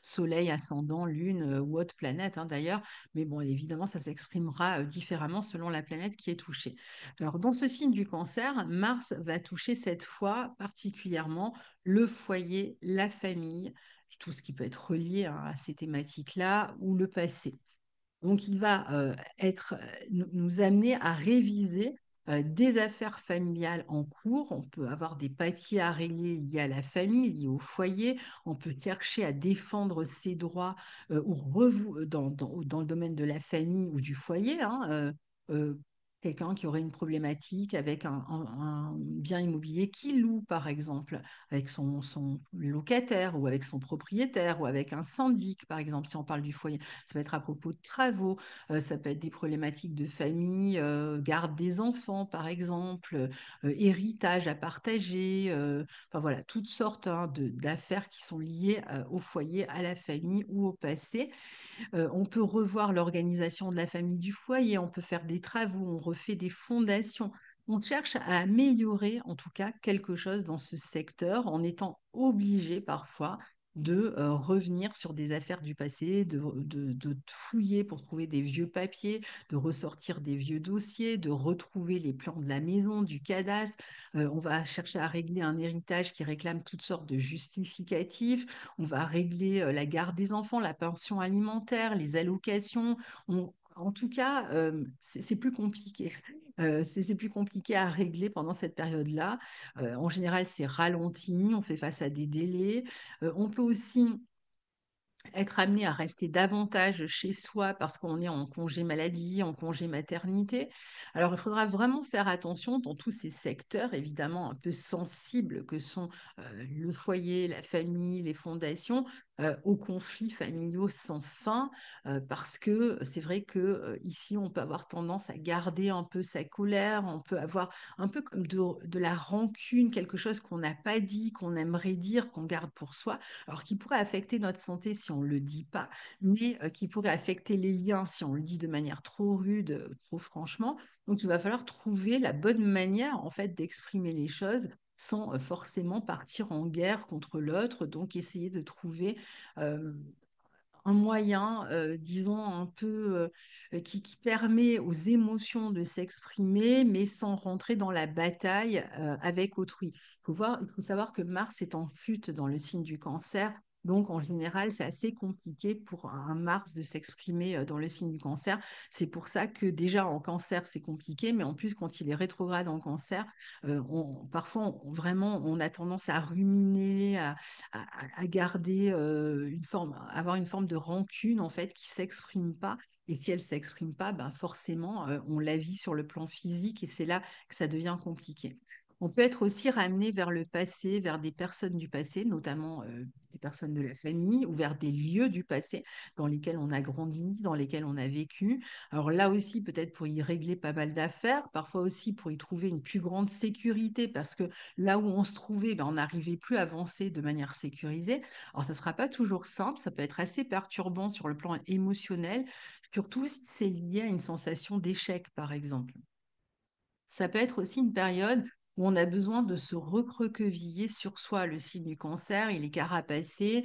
Soleil, ascendant, Lune ou autre planète, hein, d'ailleurs. Mais bon, évidemment, ça s'exprimera différemment selon la planète qui est touchée. Alors, dans ce signe du Cancer, Mars va toucher cette fois particulièrement le foyer, la famille, et tout ce qui peut être relié, hein, à ces thématiques-là, ou le passé. Donc, il va nous amener à réviser des affaires familiales en cours. On peut avoir des papiers à régler liés à la famille, liés au foyer. On peut chercher à défendre ses droits dans le domaine de la famille ou du foyer, hein. Euh, Quelqu'un qui aurait une problématique avec un bien immobilier qui loue, par exemple, avec son locataire ou avec son propriétaire ou avec un syndic, par exemple, si on parle du foyer. Ça peut être à propos de travaux, ça peut être des problématiques de famille, garde des enfants, par exemple, héritage à partager, enfin voilà, toutes sortes, hein, d'affaires qui sont liées au foyer, à la famille ou au passé. On peut revoir l'organisation de la famille du foyer, on peut faire des travaux, on refait des fondations. On cherche à améliorer en tout cas quelque chose dans ce secteur en étant obligé parfois de revenir sur des affaires du passé, de fouiller pour trouver des vieux papiers, de ressortir des vieux dossiers, de retrouver les plans de la maison, du cadastre. On va chercher à régler un héritage qui réclame toutes sortes de justificatifs. On va régler la garde des enfants, la pension alimentaire, les allocations. En tout cas, c'est plus compliqué. C'est plus compliqué à régler pendant cette période-là. En général, c'est ralenti, on fait face à des délais. On peut aussi être amené à rester davantage chez soi parce qu'on est en congé maladie, en congé maternité. Alors, il faudra vraiment faire attention dans tous ces secteurs, évidemment, un peu sensibles que sont le foyer, la famille, les fondations, aux conflits familiaux sans fin, parce que c'est vrai que ici, on peut avoir tendance à garder un peu sa colère, on peut avoir un peu comme de la rancune, quelque chose qu'on n'a pas dit, qu'on aimerait dire, qu'on garde pour soi, alors qui pourrait affecter notre santé si on ne le dit pas, mais qui pourrait affecter les liens si on le dit de manière trop rude, trop franchement. Donc il va falloir trouver la bonne manière en fait d'exprimer les choses sans forcément partir en guerre contre l'autre. Donc essayer de trouver euh, un moyen, disons, un peu qui permet aux émotions de s'exprimer, mais sans rentrer dans la bataille avec autrui. Il faut savoir que Mars est en chute dans le signe du Cancer. Donc, en général, c'est assez compliqué pour un Mars de s'exprimer dans le signe du Cancer. C'est pour ça que déjà en Cancer, c'est compliqué, mais en plus, quand il est rétrograde en Cancer, parfois, vraiment, on a tendance à ruminer, à garder avoir une forme de rancune en fait qui s'exprime pas. Et si elle s'exprime pas, ben forcément, on la vit sur le plan physique et c'est là que ça devient compliqué. On peut être aussi ramené vers le passé, vers des personnes du passé, notamment des personnes de la famille ou vers des lieux du passé dans lesquels on a grandi, dans lesquels on a vécu. Alors là aussi, peut-être pour y régler pas mal d'affaires, parfois aussi pour y trouver une plus grande sécurité parce que là où on se trouvait, ben, on n'arrivait plus à avancer de manière sécurisée. Alors, ça ne sera pas toujours simple, ça peut être assez perturbant sur le plan émotionnel, surtout si c'est lié à une sensation d'échec, par exemple. Ça peut être aussi une période où on a besoin de se recroqueviller sur soi. Le signe du Cancer, il est carapacé,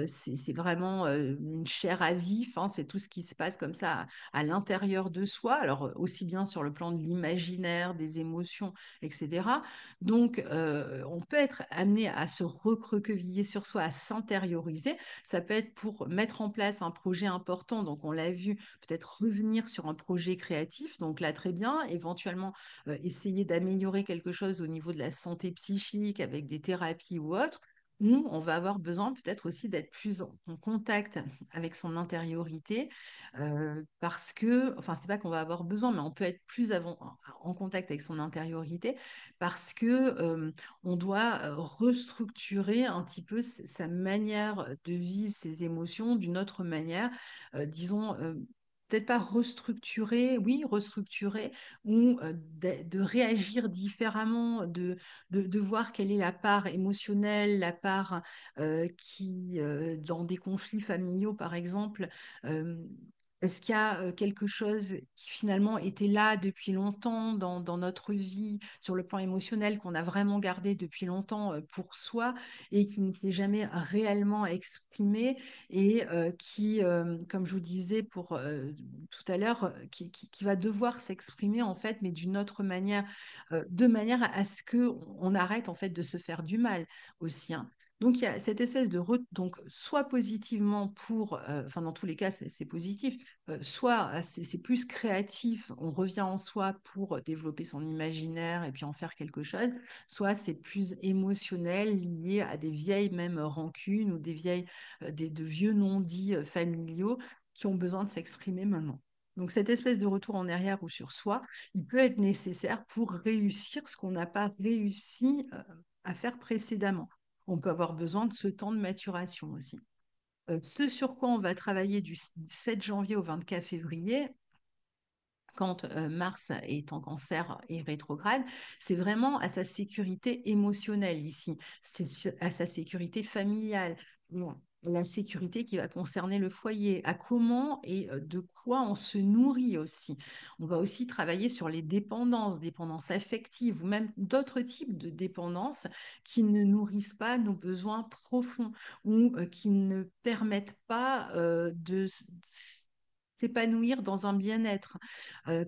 c'est vraiment une chair à vif, hein, c'est tout ce qui se passe comme ça à l'intérieur de soi, alors aussi bien sur le plan de l'imaginaire, des émotions, etc. Donc, on peut être amené à se recroqueviller sur soi, à s'intérioriser. Ça peut être pour mettre en place un projet important, donc on l'a vu, peut-être revenir sur un projet créatif, donc là très bien, éventuellement essayer d'améliorer quelque chose au niveau de la santé psychique avec des thérapies ou autres, où on va avoir besoin peut-être aussi d'être plus en contact avec son intériorité, parce que, enfin, c'est pas qu'on va avoir besoin, mais on peut être plus en contact avec son intériorité parce que on doit restructurer un petit peu sa manière de vivre ses émotions d'une autre manière, disons. Peut-être pas restructurer, oui, restructurer, ou de réagir différemment, de voir quelle est la part émotionnelle, la part qui, dans des conflits familiaux, par exemple, euh, est-ce qu'il y a quelque chose qui finalement était là depuis longtemps dans notre vie, sur le plan émotionnel, qu'on a vraiment gardé depuis longtemps pour soi et qui ne s'est jamais réellement exprimé et qui, comme je vous disais tout à l'heure, qui va devoir s'exprimer en fait, mais d'une autre manière, de manière à ce que on arrête en fait de se faire du mal aussi, hein. Donc il y a cette espèce donc soit positivement pour, enfin dans tous les cas c'est positif, soit c'est plus créatif, on revient en soi pour développer son imaginaire et puis en faire quelque chose, soit c'est plus émotionnel, lié à des vieilles même rancunes ou de vieux non-dits familiaux qui ont besoin de s'exprimer maintenant. Donc cette espèce de retour en arrière ou sur soi, il peut être nécessaire pour réussir ce qu'on n'a pas réussi à faire précédemment. On peut avoir besoin de ce temps de maturation aussi. Ce sur quoi on va travailler du 7 janvier au 24 février, quand Mars est en cancer et rétrograde, c'est vraiment à sa sécurité émotionnelle ici, à sa sécurité familiale, bon, la sécurité qui va concerner le foyer, à comment et de quoi on se nourrit aussi. On va aussi travailler sur les dépendances, dépendances affectives ou même d'autres types de dépendances qui ne nourrissent pas nos besoins profonds ou qui ne permettent pas de s'épanouir dans un bien-être.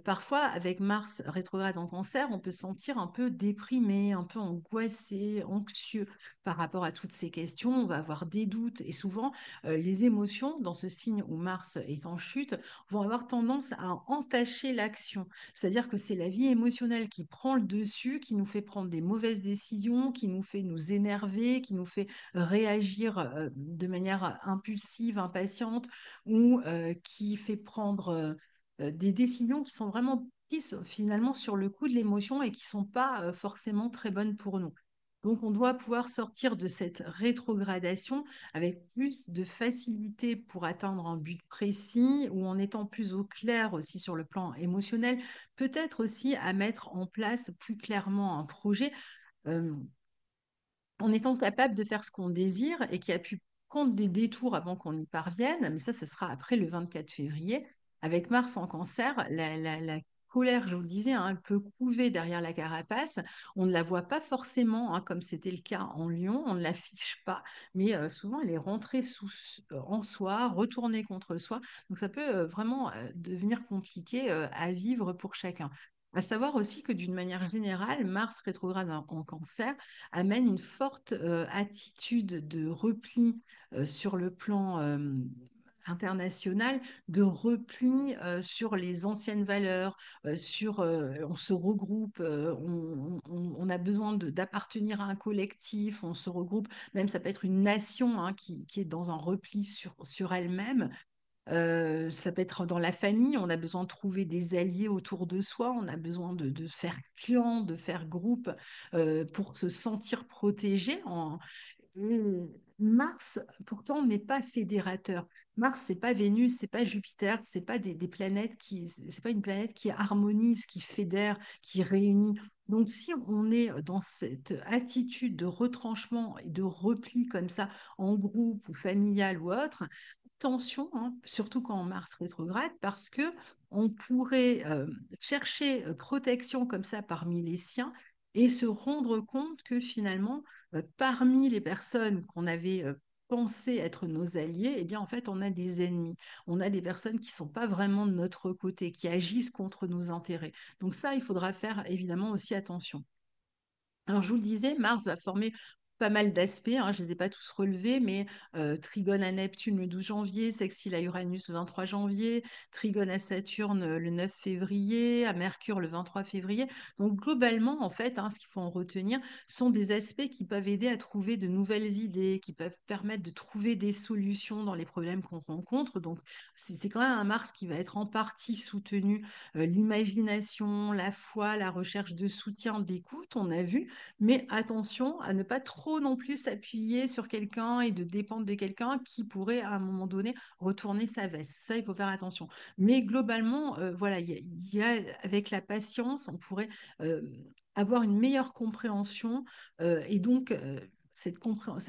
Parfois, avec Mars rétrograde en cancer, on peut se sentir un peu déprimé, un peu angoissé, anxieux par rapport à toutes ces questions. On va avoir des doutes et souvent, les émotions dans ce signe où Mars est en chute vont avoir tendance à entacher l'action. C'est-à-dire que c'est la vie émotionnelle qui prend le dessus, qui nous fait prendre des mauvaises décisions, qui nous fait nous énerver, qui nous fait réagir de manière impulsive, impatiente ou qui fait prendre des décisions qui sont vraiment prises finalement sur le coup de l'émotion et qui sont pas forcément très bonnes pour nous. Donc, on doit pouvoir sortir de cette rétrogradation avec plus de facilité pour atteindre un but précis ou en étant plus au clair aussi sur le plan émotionnel, peut-être aussi à mettre en place plus clairement un projet. Euh, en étant capable de faire ce qu'on désire et qui a pu prendre des détours avant qu'on y parvienne, mais ça, ce sera après le 24 février. Avec Mars en cancer, la colère, je vous le disais, hein, elle peut couver derrière la carapace. On ne la voit pas forcément, hein, comme c'était le cas en Lion, on ne l'affiche pas, mais souvent elle est rentrée en soi, retournée contre soi. Donc ça peut vraiment devenir compliqué à vivre pour chacun. À savoir aussi que d'une manière générale, Mars rétrograde en cancer amène une forte attitude de repli sur le plan international, de repli sur les anciennes valeurs, on se regroupe, on a besoin d'appartenir à un collectif, on se regroupe, même ça peut être une nation hein, qui est dans un repli sur elle-même. Ça peut être dans la famille, on a besoin de trouver des alliés autour de soi, on a besoin de faire clan, de faire groupe pour se sentir protégé. Mm. Mars, pourtant, n'est pas fédérateur. Mars, c'est pas Vénus, c'est pas Jupiter, c'est pas des planètes c'est pas une planète qui harmonise, qui fédère, qui réunit. Donc, si on est dans cette attitude de retranchement et de repli comme ça, en groupe ou familial ou autre, attention, hein, surtout quand Mars rétrograde, parce que on pourrait chercher protection comme ça parmi les siens et se rendre compte que finalement, parmi les personnes qu'on avait pensé être nos alliés, eh bien, en fait, on a des ennemis. On a des personnes qui ne sont pas vraiment de notre côté, qui agissent contre nos intérêts. Donc ça, il faudra faire évidemment aussi attention. Alors, je vous le disais, Mars va former pas mal d'aspects, hein, je ne les ai pas tous relevés, mais Trigone à Neptune le 12 janvier, sextile à Uranus le 23 janvier, Trigone à Saturne le 9 février, à Mercure le 23 février. Donc globalement, en fait, hein, ce qu'il faut en retenir, sont des aspects qui peuvent aider à trouver de nouvelles idées, qui peuvent permettre de trouver des solutions dans les problèmes qu'on rencontre. Donc c'est quand même un Mars qui va être en partie soutenu l'imagination, la foi, la recherche de soutien, d'écoute, on a vu, mais attention à ne pas trop non plus s'appuyer sur quelqu'un et de dépendre de quelqu'un qui pourrait à un moment donné retourner sa veste. Ça, il faut faire attention. Mais globalement, voilà, avec la patience, on pourrait euh, avoir une meilleure compréhension et donc cette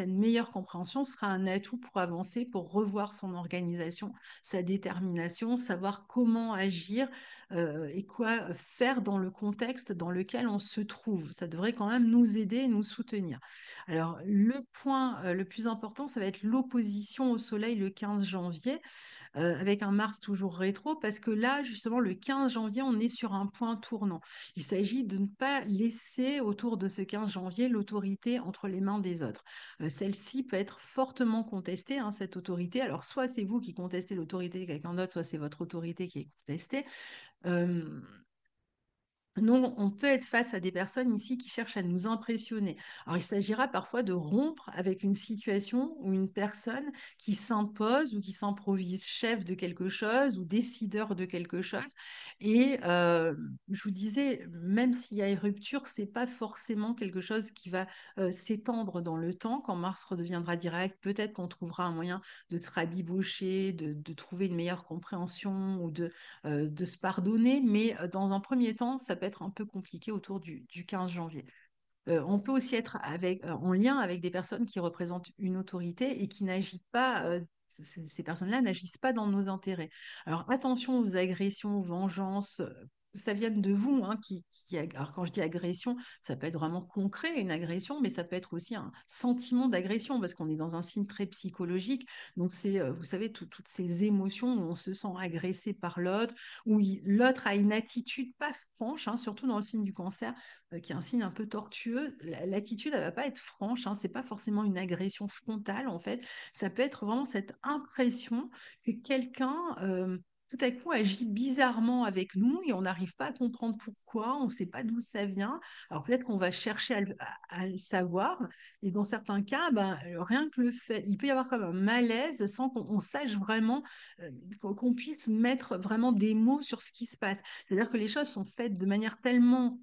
meilleure compréhension sera un atout pour avancer, pour revoir son organisation, sa détermination, savoir comment agir et quoi faire dans le contexte dans lequel on se trouve. Ça devrait quand même nous aider et nous soutenir. Alors, le point le plus important, ça va être l'opposition au Soleil le 15 janvier avec un Mars toujours rétro, parce que là, justement, le 15 janvier, on est sur un point tournant. Il s'agit de ne pas laisser autour de ce 15 janvier l'autorité entre les mains des autres. Celle-ci peut être fortement contestée, hein, cette autorité. Alors, soit c'est vous qui contestez l'autorité de quelqu'un d'autre, soit c'est votre autorité qui est contestée. Euh, non, on peut être face à des personnes ici qui cherchent à nous impressionner. Alors, il s'agira parfois de rompre avec une situation ou une personne qui s'impose ou qui s'improvise chef de quelque chose ou décideur de quelque chose. Et je vous disais, même s'il y a une rupture, c'est pas forcément quelque chose qui va s'étendre dans le temps. Quand Mars redeviendra direct, peut-être qu'on trouvera un moyen de se rabibocher, de trouver une meilleure compréhension ou de se pardonner, mais dans un premier temps, ça peut être un peu compliqué autour du 15 janvier. On peut aussi être en lien avec des personnes qui représentent une autorité et qui n'agissent pas, ces personnes-là n'agissent pas dans nos intérêts. Alors attention aux agressions, aux vengeances, que ça vienne de vous. Hein, alors quand je dis agression, ça peut être vraiment concret, une agression, mais ça peut être aussi un sentiment d'agression parce qu'on est dans un signe très psychologique. Donc c'est, vous savez, toutes ces émotions où on se sent agressé par l'autre, où l'autre a une attitude pas franche, hein, surtout dans le signe du cancer qui est un signe un peu tortueux, l'attitude, elle va pas être franche, hein, c'est pas forcément une agression frontale en fait, ça peut être vraiment cette impression que quelqu'un tout à coup agit bizarrement avec nous et on n'arrive pas à comprendre pourquoi, on ne sait pas d'où ça vient. Alors peut-être qu'on va chercher à le savoir et dans certains cas, ben, rien que le fait, il peut y avoir comme un malaise sans qu'on sache vraiment, qu'on puisse mettre vraiment des mots sur ce qui se passe. C'est-à-dire que les choses sont faites de manière tellement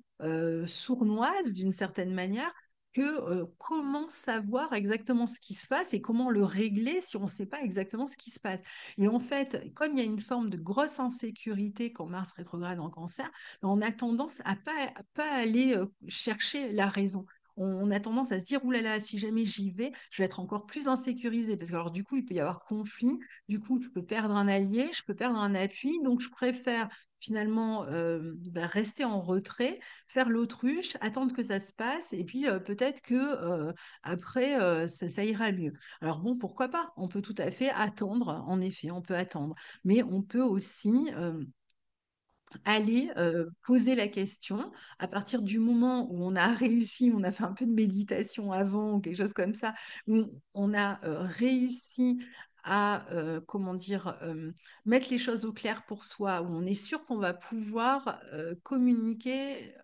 sournoise d'une certaine manière que comment savoir exactement ce qui se passe et comment le régler si on ne sait pas exactement ce qui se passe. Et en fait, comme il y a une forme de grosse insécurité quand Mars rétrograde en Cancer, on a tendance à pas aller chercher la raison. On a tendance à se dire, oulala, si jamais j'y vais, je vais être encore plus insécurisée. Parce que alors, du coup, il peut y avoir conflit. Du coup, je peux perdre un allié, je peux perdre un appui. Donc, je préfère finalement rester en retrait, faire l'autruche, attendre que ça se passe, et puis peut-être que après ça ira mieux. Alors bon, pourquoi pas? On peut tout à fait attendre, en effet, on peut attendre, mais on peut aussi aller poser la question à partir du moment où on a réussi, on a fait un peu de méditation avant ou quelque chose comme ça, où on a réussi à comment dire mettre les choses au clair pour soi, où on est sûr qu'on va pouvoir communiquer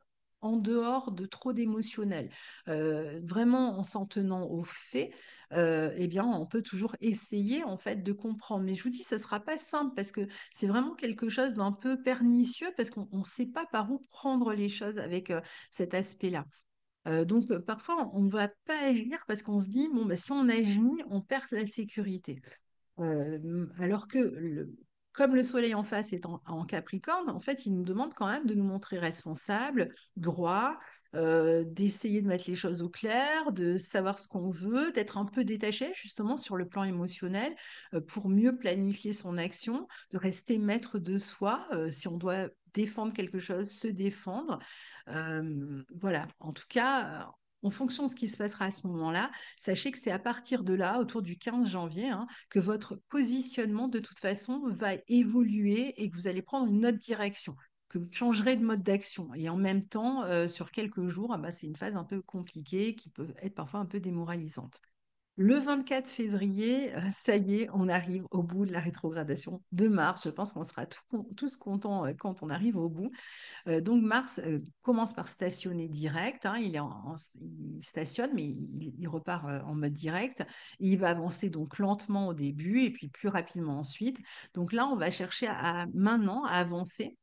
en dehors de trop d'émotionnel, vraiment en s'en tenant aux faits, eh bien, on peut toujours essayer en fait de comprendre. Mais je vous dis, ça ne sera pas simple parce que c'est vraiment quelque chose d'un peu pernicieux parce qu'on ne sait pas par où prendre les choses avec cet aspect-là. Donc, parfois, on ne va pas agir parce qu'on se dit, bon, bah, si on agit, on perd la sécurité. Alors que comme le soleil en face est en Capricorne, en fait, il nous demande quand même de nous montrer responsables, droits, d'essayer de mettre les choses au clair, de savoir ce qu'on veut, d'être un peu détaché justement sur le plan émotionnel pour mieux planifier son action, de rester maître de soi. Si on doit défendre quelque chose, se défendre. Voilà, en tout cas, en fonction de ce qui se passera à ce moment-là, sachez que c'est à partir de là, autour du 15 janvier, hein, que votre positionnement, de toute façon, va évoluer et que vous allez prendre une autre direction. que vous changerez de mode d'action. Et en même temps, sur quelques jours, ah bah, c'est une phase un peu compliquée qui peut être parfois un peu démoralisante. Le 24 février, ça y est, on arrive au bout de la rétrogradation de Mars. Je pense qu'on sera tous contents quand on arrive au bout. Donc Mars commence par stationner direct, hein, il stationne, mais il repart en mode direct. Il va avancer donc lentement au début et puis plus rapidement ensuite. Donc là, on va chercher maintenant à avancer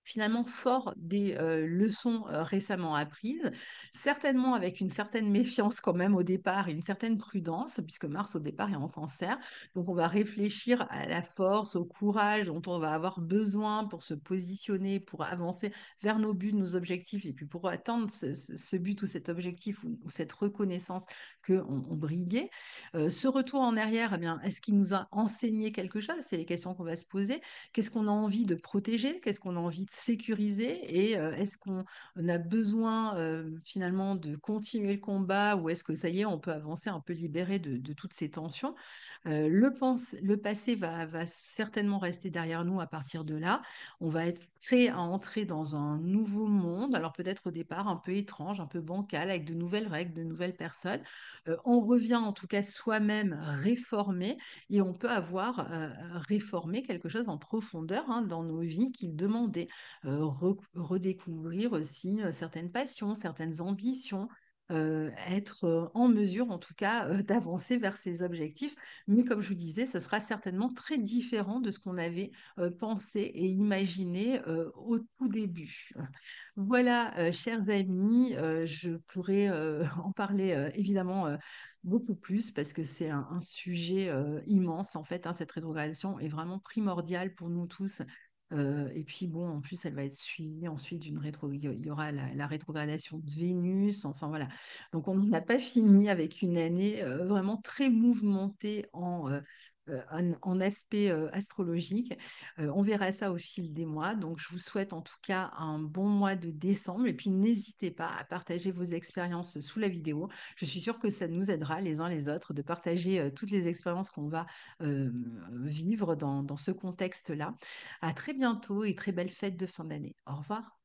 finalement fort des leçons récemment apprises, certainement avec une certaine méfiance quand même au départ et une certaine prudence, puisque Mars au départ est en cancer. Donc on va réfléchir à la force, au courage dont on va avoir besoin pour se positionner, pour avancer vers nos buts, nos objectifs, et puis pour atteindre ce but ou cet objectif ou cette reconnaissance qu'on briguait. Ce retour en arrière, eh bien, est-ce qu'il nous a enseigné quelque chose? C'est les questions qu'on va se poser. Qu'est-ce qu'on a envie de protéger? Qu'est-ce qu'on a envie de sécuriser? Et est-ce qu'on a besoin finalement de continuer le combat ou est-ce que ça y est, on peut avancer un peu libéré de toutes ces tensions? Le passé va certainement rester derrière nous à partir de là. On va être prêt à entrer dans un nouveau monde, alors peut-être au départ un peu étrange, un peu bancal, avec de nouvelles règles, de nouvelles personnes. On revient en tout cas soi-même réformé et on peut avoir réformé quelque chose en profondeur hein, dans nos vies qu'il demandait. Redécouvrir aussi certaines passions, certaines ambitions, être en mesure en tout cas d'avancer vers ses objectifs. Mais comme je vous disais, ce sera certainement très différent de ce qu'on avait pensé et imaginé au tout début. Voilà, chers amis, je pourrais en parler évidemment beaucoup plus parce que c'est un sujet immense en fait, hein, cette rétrogradation est vraiment primordiale pour nous tous. Et puis bon, en plus, elle va être suivie ensuite d'une rétro. Il y aura la rétrogradation de Vénus. Enfin voilà. Donc on n'a pas fini avec une année vraiment très mouvementée en aspect astrologique. On verra ça au fil des mois. Donc, je vous souhaite en tout cas un bon mois de décembre. Et puis, n'hésitez pas à partager vos expériences sous la vidéo. Je suis sûre que ça nous aidera les uns les autres de partager toutes les expériences qu'on va euh, vivre dans ce contexte-là. À très bientôt et très belle fête de fin d'année. Au revoir.